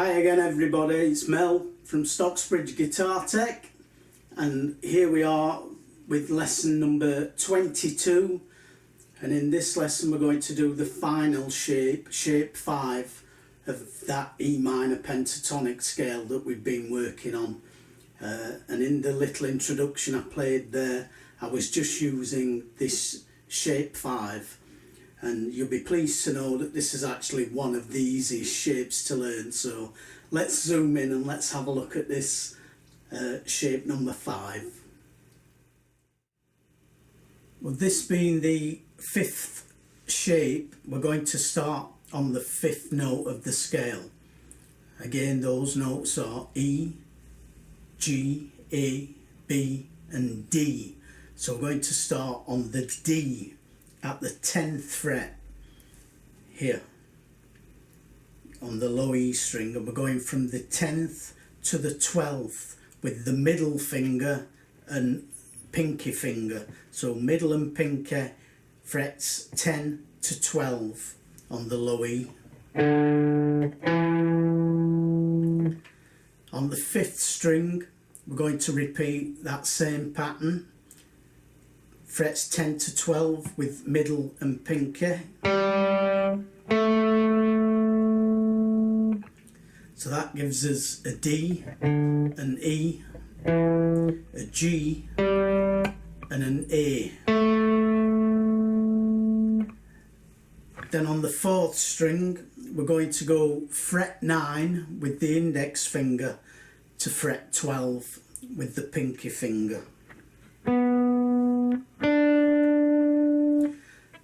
Hi again everybody, it's Mel from Stocksbridge Guitar Tech, and here we are with lesson number 22, and in this lesson we're going to do the final shape 5 of that E minor pentatonic scale that we've been working on. And in the little introduction I played there, I was just using this shape 5. And you'll be pleased to know that this is actually one of the easiest shapes to learn. So let's zoom in and let's have a look at this shape number 5. Well, this being the 5th shape, we're going to start on the 5th note of the scale. Again, those notes are E, G, A, B and D. So we're going to start on the D at the 10th fret here on the low E string, and we're going from the 10th to the 12th with the middle finger and pinky finger. So middle and pinky frets 10 to 12 on the low E. On the 5th string we're going to repeat that same pattern. Frets 10 to 12 with middle and pinky. So that gives us a D, an E, a G and an A. Then on the 4th string we're going to go fret 9 with the index finger to fret 12 with the pinky finger.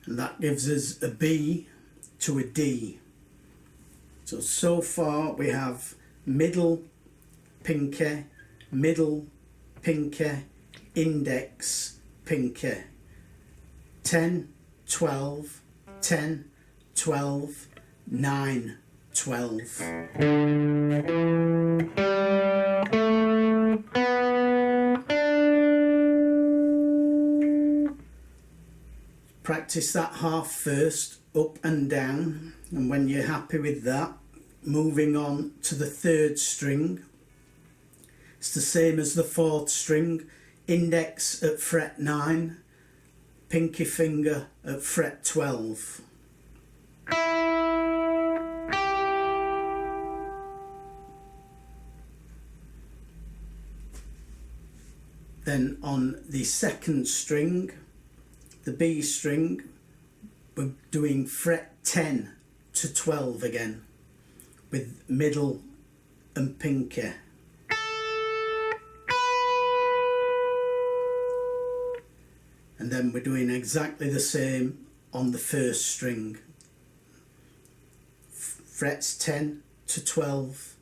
And that gives us a B to a D. So far we have middle, pinky, index, pinky. 10, 12, 10, 12, 9, 12. Practice that half first, up and down, and when you're happy with that, moving on to the 3rd string. It's the same as the 4th string, index at fret 9, pinky finger at fret 12. Then on the 2nd string, the B string, we're doing fret 10 to 12 again with middle and pinky. And then we're doing exactly the same on the 1st string. Frets 10 to 12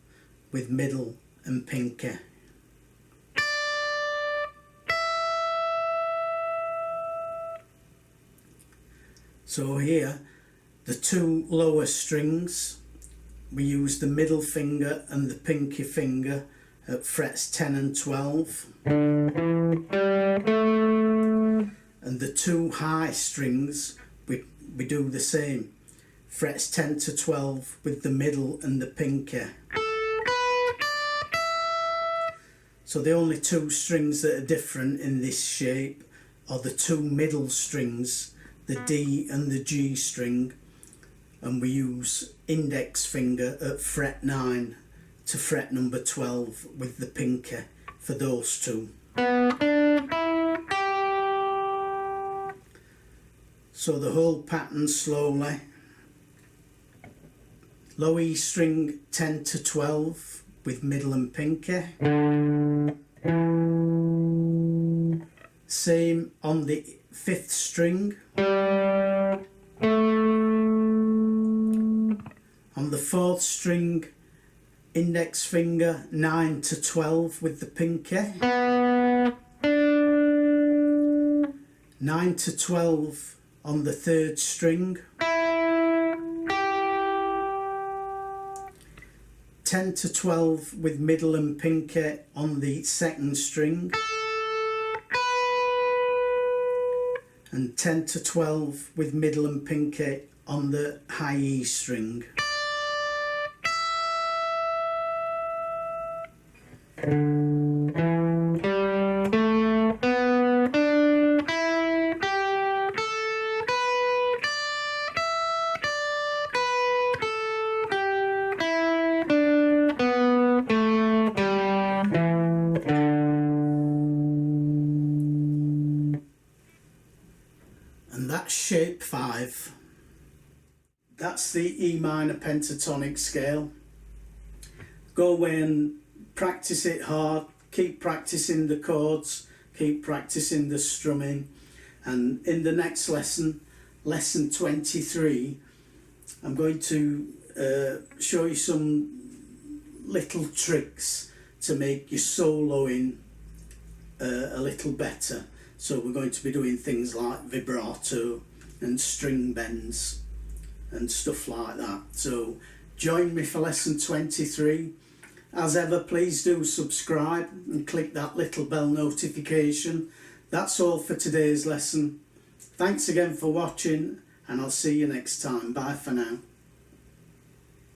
with middle and pinky. So here, the 2 lower strings, we use the middle finger and the pinky finger at frets 10 and 12. And the 2 high strings, we do the same. Frets 10 to 12 with the middle and the pinky. So the only 2 strings that are different in this shape are the 2 middle strings, the D and the G string, and we use index finger at fret 9 to fret number 12 with the pinky for those 2. So the whole pattern slowly. Low E string 10 to 12 with middle and pinky. Same on the 5th string. On the 4th string, index finger 9 to 12 with the pinky. 9 to 12 on the 3rd string. 10 to 12 with middle and pinky on the 2nd string. And 10 to 12 with middle and pinky on the high E string. And that's shape 5. That's the E minor pentatonic scale. Go away and practice it hard, keep practicing the chords, keep practicing the strumming, and in the next lesson, lesson 23, I'm going to show you some little tricks to make your soloing a little better. So we're going to be doing things like vibrato and string bends and stuff like that. So join me for lesson 23. As ever, please do subscribe and click that little bell notification. That's all for today's lesson. Thanks again for watching, and I'll see you next time. Bye for now.